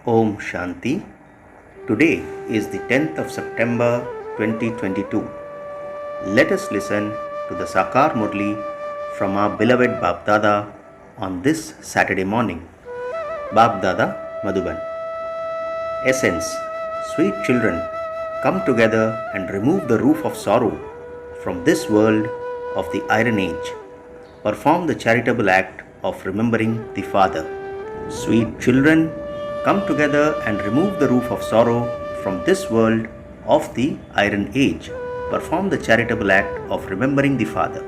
Om Shanti. Today is the 10th of September 2022. Let us listen to the Sakar Murli from our beloved Bap Dada on this Saturday morning. Bap Dada, Madhuban. Essence. Sweet children, come together and remove the roof of sorrow from this world of the Iron Age. Perform the charitable act of remembering the Father. Sweet children, come together and remove the roof of sorrow from this world of the Iron Age. Perform the charitable act of remembering the Father.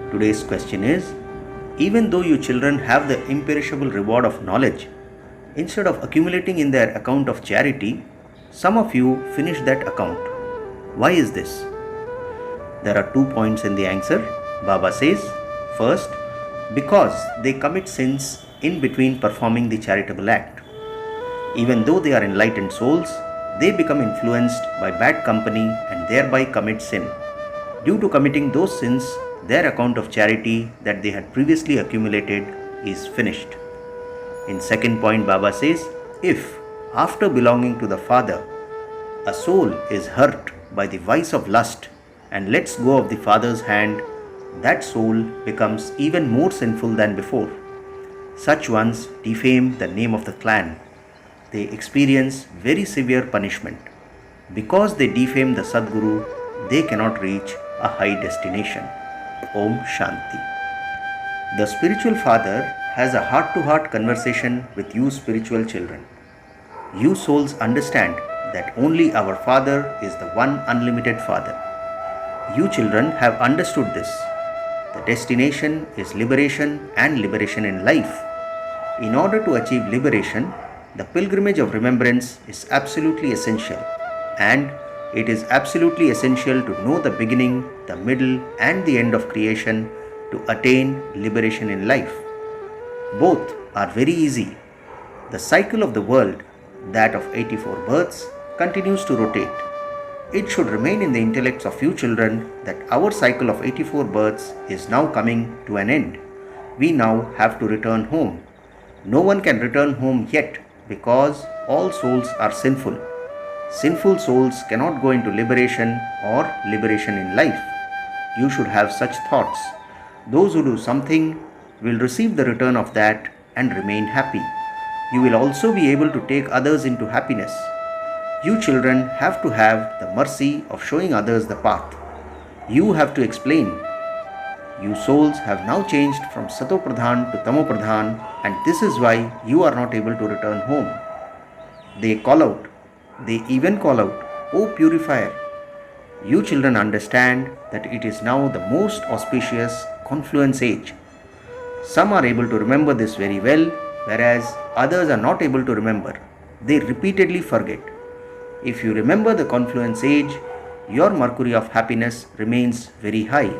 Today's question is, even though you children have the imperishable reward of knowledge, instead of accumulating in their account of charity, some of you finish that account. Why is this? There are 2 points in the answer. Baba says, first, because they commit sins in between performing the charitable act. Even though they are enlightened souls, they become influenced by bad company and thereby commit sin. Due to committing those sins, their account of charity that they had previously accumulated is finished. In second point, Baba says, if, after belonging to the Father, a soul is hurt by the vice of lust and lets go of the Father's hand, that soul becomes even more sinful than before. Such ones defame the name of the clan. They experience very severe punishment. Because they defame the Sadguru, they cannot reach a high destination. Om Shanti. The spiritual father has a heart-to-heart conversation with you spiritual children. You souls understand that only our Father is the one unlimited Father. You children have understood this. The destination is liberation and liberation in life. In order to achieve liberation, the pilgrimage of remembrance is absolutely essential, and it is absolutely essential to know the beginning, the middle, and the end of creation to attain liberation in life. Both are very easy. The cycle of the world, that of 84 births, continues to rotate. It should remain in the intellects of you children that our cycle of 84 births is now coming to an end. We now have to return home. No one can return home yet, because all souls are sinful. Sinful souls cannot go into liberation or liberation in life. You should have such thoughts. Those who do something will receive the return of that and remain happy. You will also be able to take others into happiness. You children have to have the mercy of showing others the path. You have to explain. You souls have now changed from Sato Pradhan to Tamo Pradhan, and this is why you are not able to return home. They even call out, O purifier. You children understand that it is now the most auspicious confluence age. Some are able to remember this very well, whereas others are not able to remember. They repeatedly forget. If you remember the confluence age, your mercury of happiness remains very high.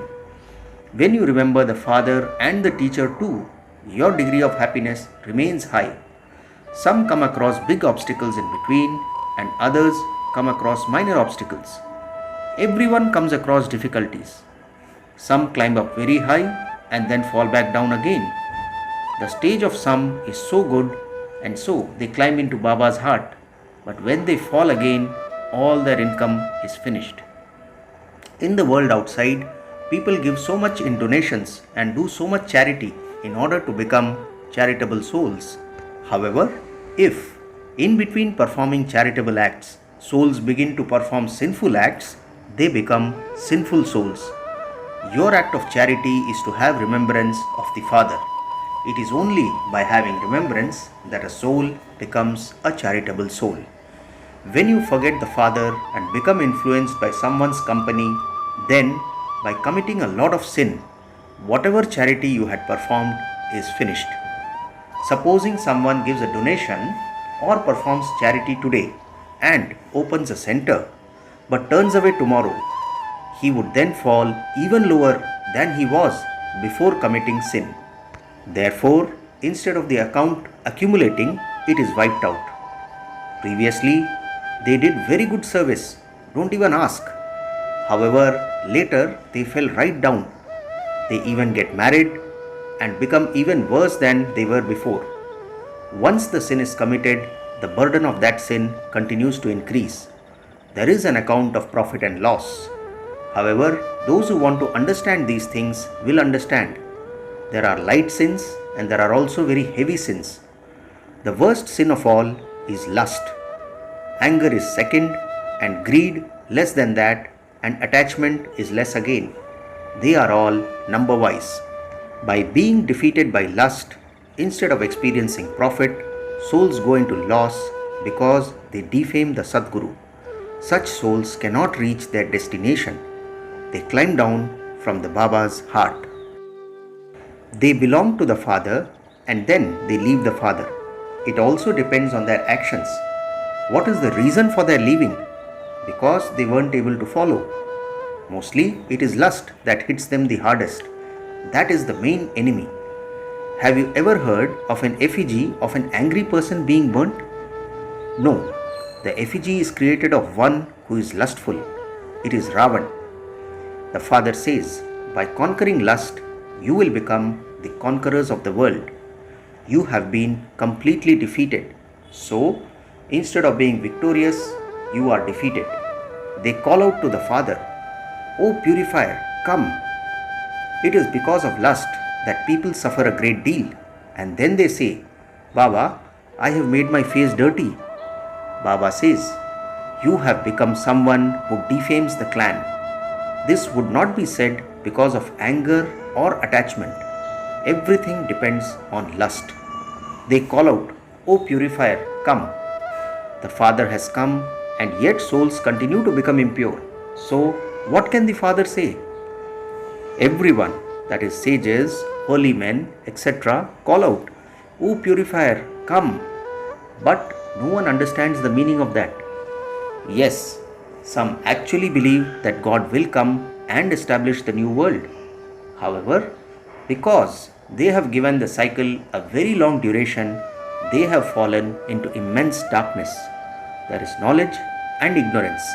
When you remember the Father and the Teacher too, your degree of happiness remains high. Some come across big obstacles in between, and others come across minor obstacles. Everyone comes across difficulties. Some climb up very high and then fall back down again. The stage of some is so good, and so they climb into Baba's heart. But when they fall again, all their income is finished. In the world outside, people give so much in donations and do so much charity in order to become charitable souls. However, if, in between performing charitable acts, souls begin to perform sinful acts, they become sinful souls. Your act of charity is to have remembrance of the Father. It is only by having remembrance that a soul becomes a charitable soul. When you forget the Father and become influenced by someone's company, then by committing a lot of sin, whatever charity you had performed is finished. Supposing someone gives a donation or performs charity today and opens a center, but turns away tomorrow, he would then fall even lower than he was before committing sin. Therefore, instead of the account accumulating, it is wiped out. Previously, they did very good service, don't even ask. However, later they fell right down. They even get married and become even worse than they were before. Once the sin is committed, the the burden of that sin continues to increase. There is an account of profit and loss. However, those who want to understand these things will understand. There are light sins and there are also very heavy sins. The worst sin of all is lust. Anger is second, and greed less than that, and attachment is less again. They are all number wise. By being defeated by lust, instead of experiencing profit, souls go into loss because they defame the Sadguru. Such souls cannot reach their destination. They climb down from the Baba's heart. They belong to the Father and then they leave the Father. It also depends on their actions. What is the reason for their leaving? Because they weren't able to follow. Mostly it is lust that hits them the hardest. That is the main enemy. Have you ever heard of an effigy of an angry person being burnt? No. The effigy is created of one who is lustful. It is Ravan. The Father says, by conquering lust, you will become the conquerors of the world. You have been completely defeated. So, instead of being victorious, you are defeated. They call out to the Father, "O purifier, come." It is because of lust that people suffer a great deal. And then they say, "Baba, I have made my face dirty." Baba says, "You have become someone who defames the clan." This would not be said because of anger or attachment. Everything depends on lust. They call out, "O purifier, come." The Father has come, and yet souls continue to become impure. So, what can the Father say? Everyone, that is sages, holy men, etc., call out, "O purifier, come." But no one understands the meaning of that. Yes, some actually believe that God will come and establish the new world. However, because they have given the cycle a very long duration, they have fallen into immense darkness. There is knowledge and ignorance.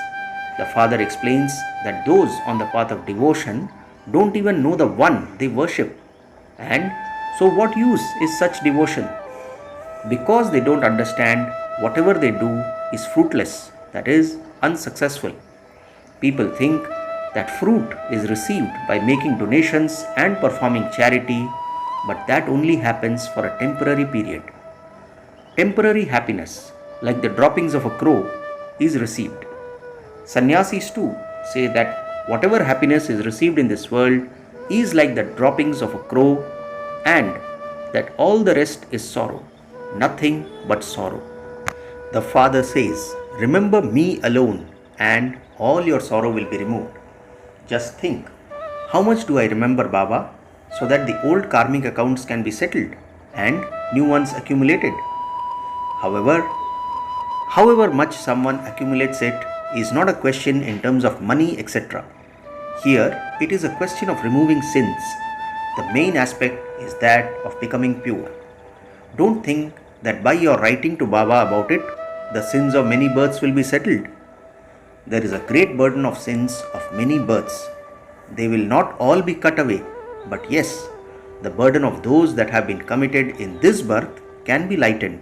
The Father explains that those on the path of devotion don't even know the one they worship. And so what use is such devotion? Because they don't understand, whatever they do is fruitless, that is, unsuccessful. People think that fruit is received by making donations and performing charity, but that only happens for a temporary period. Temporary happiness, like the droppings of a crow, is received. Sannyasis too say that whatever happiness is received in this world is like the droppings of a crow, and that all the rest is sorrow, nothing but sorrow. The Father says, "Remember me alone and all your sorrow will be removed." Just think, how much do I remember Baba so that the old karmic accounts can be settled and new ones accumulated? However much someone accumulates it is not a question in terms of money, etc. Here, it is a question of removing sins. The main aspect is that of becoming pure. Don't think that by your writing to Baba about it, the sins of many births will be settled. There is a great burden of sins of many births. They will not all be cut away, but yes, the burden of those that have been committed in this birth can be lightened.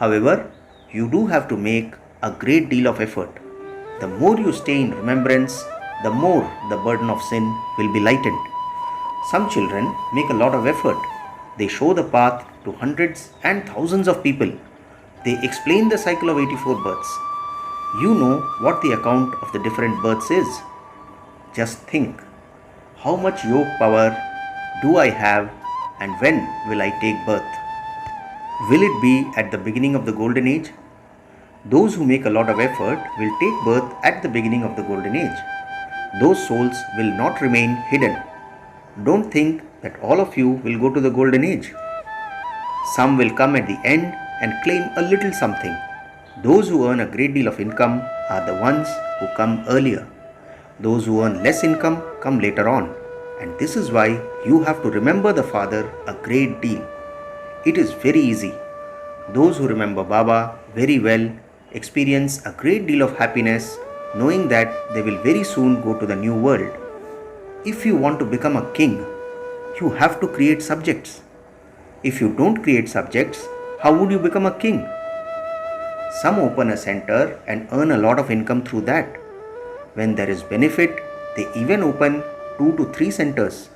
However, you do have to make a great deal of effort. The more you stay in remembrance, the more the burden of sin will be lightened. Some children make a lot of effort. They show the path to hundreds and thousands of people. They explain the cycle of 84 births. You know what the account of the different births is. Just think, how much yoke power do I have and when will I take birth? Will it be at the beginning of the golden age? Those who make a lot of effort will take birth at the beginning of the golden age. Those souls will not remain hidden. Don't think that all of you will go to the golden age. Some will come at the end and claim a little something. Those who earn a great deal of income are the ones who come earlier. Those who earn less income come later on. And this is why you have to remember the Father a great deal. It is very easy. Those who remember Baba very well experience a great deal of happiness knowing that they will very soon go to the new world. If you want to become a king, you have to create subjects. If you don't create subjects, how would you become a king? Some open a center and earn a lot of income through that. When there is benefit, they even open 2 to 3 centers.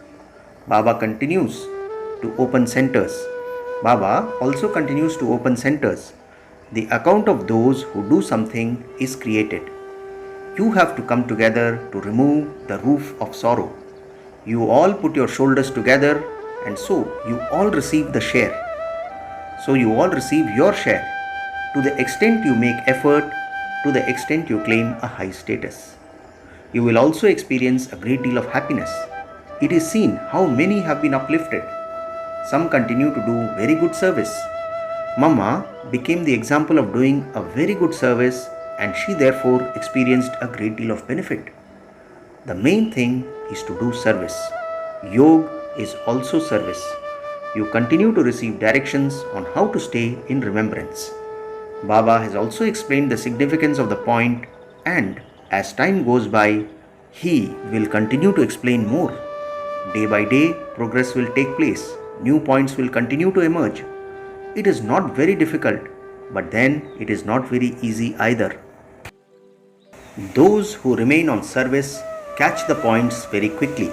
Baba continues to open centers. Baba also continues to open centers. The account of those who do something is created. You have to come together to remove the roof of sorrow. You all put your shoulders together, and so you all receive the share. So you all receive your share. To the extent you make effort, to the extent you claim a high status. You will also experience a great deal of happiness. It is seen how many have been uplifted. Some continue to do very good service. Mama became the example of doing a very good service, and she therefore experienced a great deal of benefit. The main thing is to do service. Yoga is also service. You continue to receive directions on how to stay in remembrance. Baba has also explained the significance of the point, and as time goes by, he will continue to explain more. Day by day, progress will take place. New points will continue to emerge. It is not very difficult, but then it is not very easy either. Those who remain on service catch the points very quickly.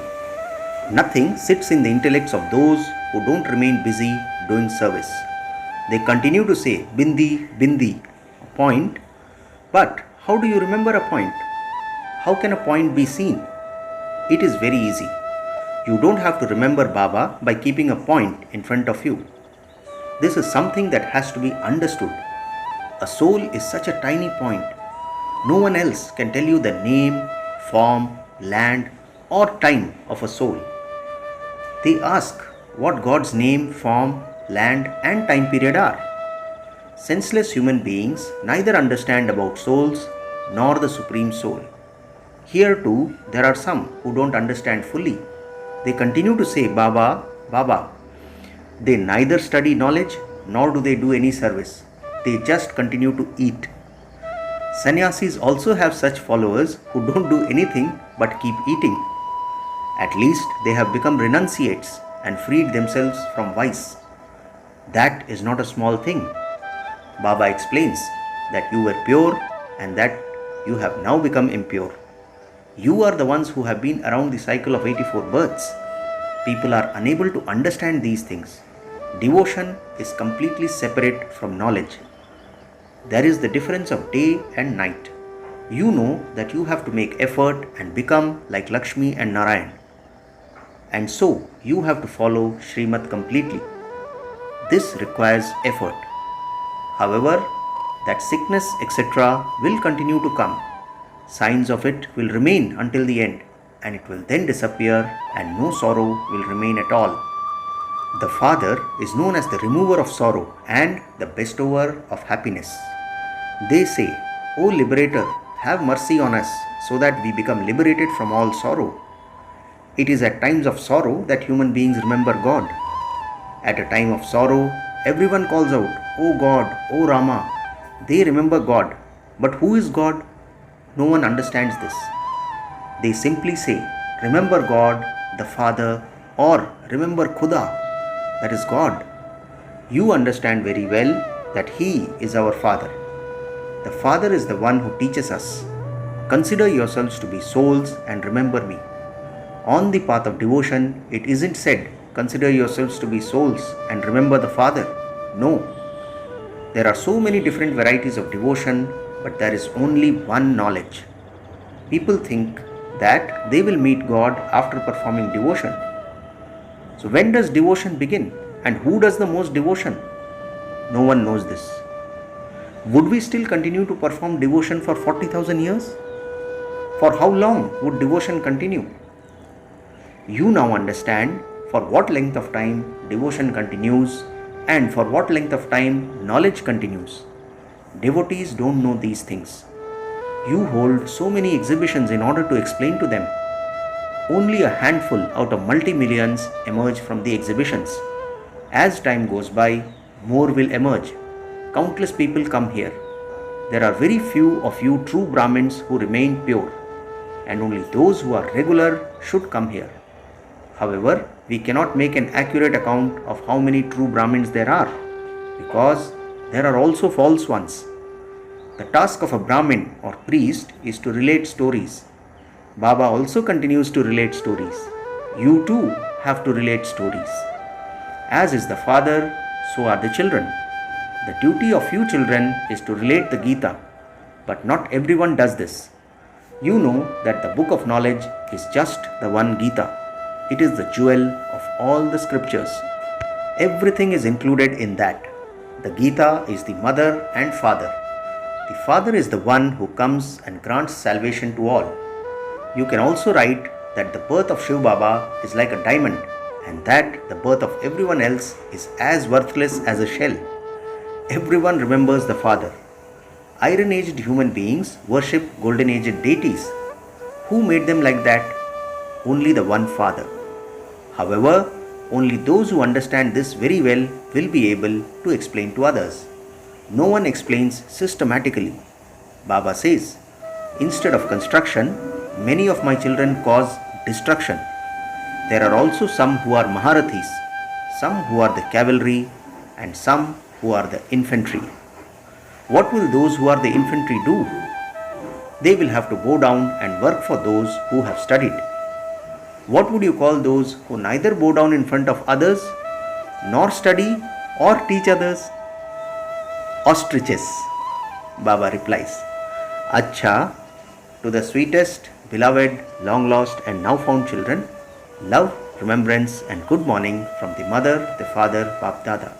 Nothing sits in the intellects of those who don't remain busy doing service. They continue to say Bindi, Bindi, a point. But how do you remember a point? How can a point be seen? It is very easy. You don't have to remember Baba by keeping a point in front of you. This is something that has to be understood. A soul is such a tiny point. No one else can tell you the name, form, land, or time of a soul. They ask what God's name, form, land, and time period are. Senseless human beings neither understand about souls nor the Supreme Soul. Here too, there are some who don't understand fully. They continue to say Baba, Baba. They neither study knowledge nor do they do any service. They just continue to eat. Sannyasis also have such followers who don't do anything but keep eating. At least they have become renunciates and freed themselves from vice. That is not a small thing. Baba explains that you were pure and that you have now become impure. You are the ones who have been around the cycle of 84 births. People are unable to understand these things. Devotion is completely separate from knowledge. There is the difference of day and night. You know that you have to make effort and become like Lakshmi and Narayan. And so you have to follow Srimad completely. This requires effort. However, that sickness, etc., will continue to come. Signs of it will remain until the end, and it will then disappear, and no sorrow will remain at all. The Father is known as the remover of sorrow and the bestower of happiness. They say, O Liberator, have mercy on us so that we become liberated from all sorrow. It is at times of sorrow that human beings remember God. At a time of sorrow, everyone calls out, O God, O Rama. They remember God. But who is God? No one understands this. They simply say, remember God, the Father, or remember Khuda, that is God. You understand very well that He is our Father. The Father is the one who teaches us. Consider yourselves to be souls and remember me. On the path of devotion, it isn't said, consider yourselves to be souls and remember the Father. No. There are so many different varieties of devotion, but there is only one knowledge. People think that they will meet God after performing devotion. So when does devotion begin? And who does the most devotion? No one knows this. Would we still continue to perform devotion for 40,000 years? For how long would devotion continue? You now understand for what length of time devotion continues and for what length of time knowledge continues. Devotees don't know these things. You hold so many exhibitions in order to explain to them. Only a handful out of multi-millions emerge from the exhibitions. As time goes by, more will emerge. Countless people come here. There are very few of you true Brahmins who remain pure, and only those who are regular should come here. However, we cannot make an accurate account of how many true Brahmins there are, because there are also false ones. The task of a Brahmin or priest is to relate stories. Baba also continues to relate stories. You too have to relate stories. As is the father, so are the children. The duty of you children is to relate the Gita, but not everyone does this. You know that the book of knowledge is just the one Gita. It is the jewel of all the scriptures. Everything is included in that. The Gita is the mother and father. The father is the one who comes and grants salvation to all. You can also write that the birth of Shiv Baba is like a diamond and that the birth of everyone else is as worthless as a shell. Everyone remembers the father. Iron-aged human beings worship golden-aged deities. Who made them like that? Only the one father. However, only those who understand this very well will be able to explain to others. No one explains systematically. Baba says, instead of construction, many of my children cause destruction. There are also some who are Maharathis, some who are the cavalry, and some who are the infantry. What will those who are the infantry do? They will have to go down and work for those who have studied. What would you call those who neither bow down in front of others, nor study or teach others? Ostriches, Baba replies. Acha, to the sweetest, beloved, long lost and now found children, love, remembrance and good morning from the mother, the father, Bap Dada.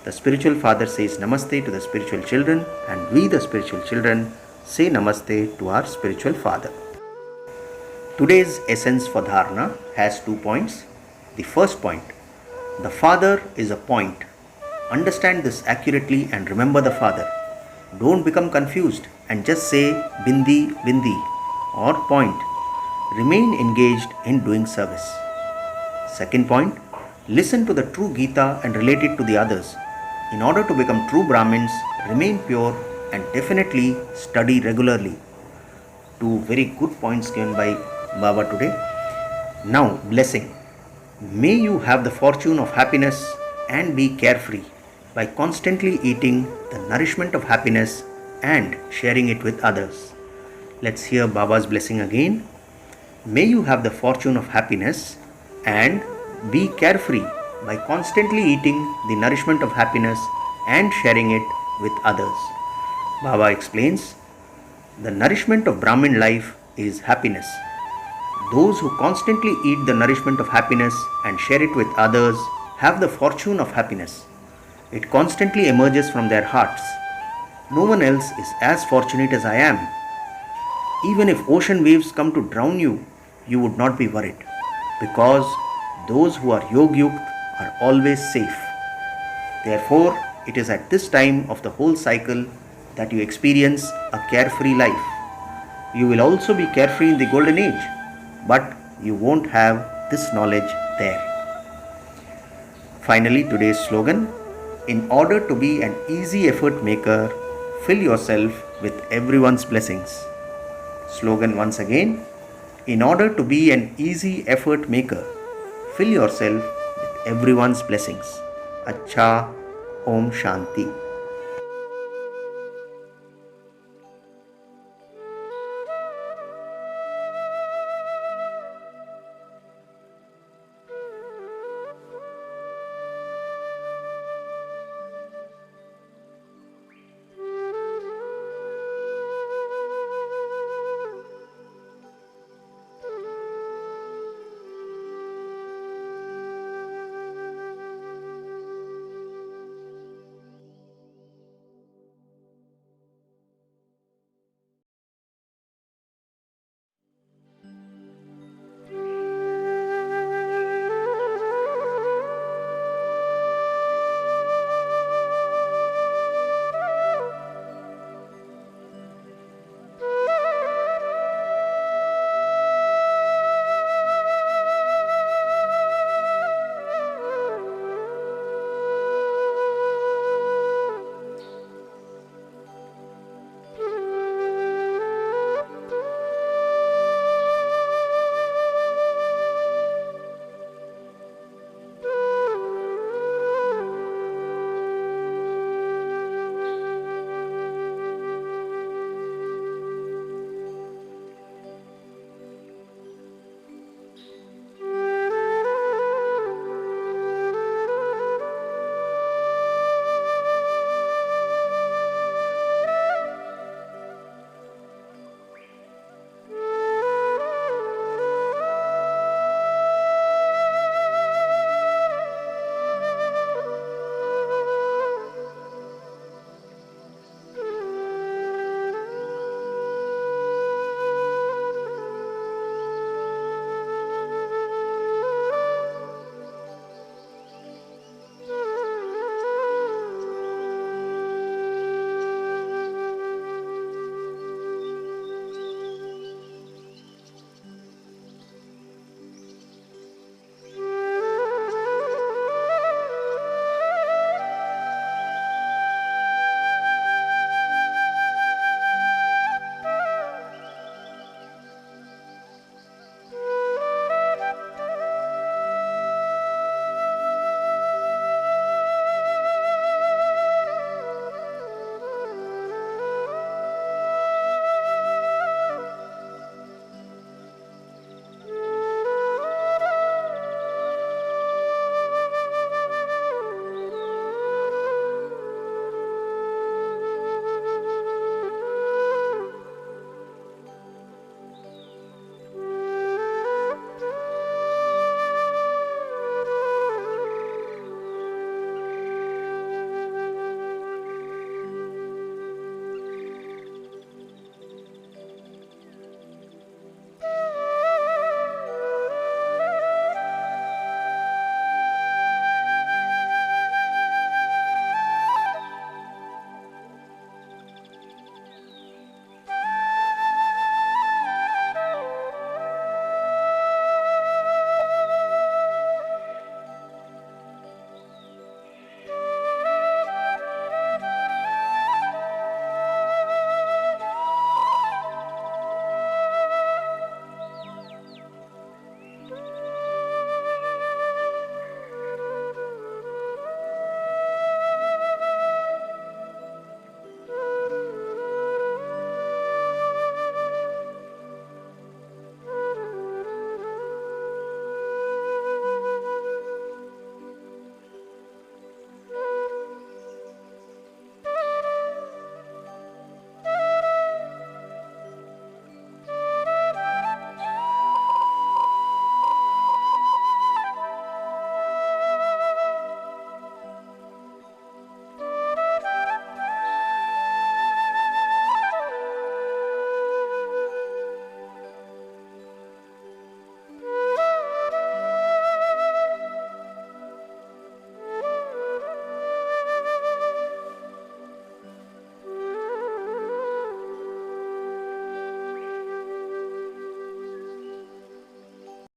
The spiritual father says namaste to the spiritual children and we the spiritual children say namaste to our spiritual father. Today's essence for dharana has 2 points. The first point, the father is a point. Understand this accurately and remember the father. Don't become confused and just say bindi, bindi or point. Remain engaged in doing service. Second point, listen to the true Gita and relate it to the others. In order to become true Brahmins, remain pure and definitely study regularly. 2 very good points given by Baba today. Now, blessing. May you have the fortune of happiness and be carefree by constantly eating the nourishment of happiness and sharing it with others. Let's hear Baba's blessing again. May you have the fortune of happiness and be carefree by constantly eating the nourishment of happiness and sharing it with others. Baba explains, the nourishment of Brahmin life is happiness. Those who constantly eat the nourishment of happiness and share it with others have the fortune of happiness. It constantly emerges from their hearts. No one else is as fortunate as I am. Even if ocean waves come to drown you, you would not be worried, because those who are yog-yukt are always safe. Therefore, it is at this time of the whole cycle that you experience a carefree life. You will also be carefree in the golden age, but you won't have this knowledge there. Finally, today's slogan, in order to be an easy effort maker, fill yourself with everyone's blessings. Slogan once again, in order to be an easy effort maker, fill yourself with everyone's blessings. Acha, Om Shanti.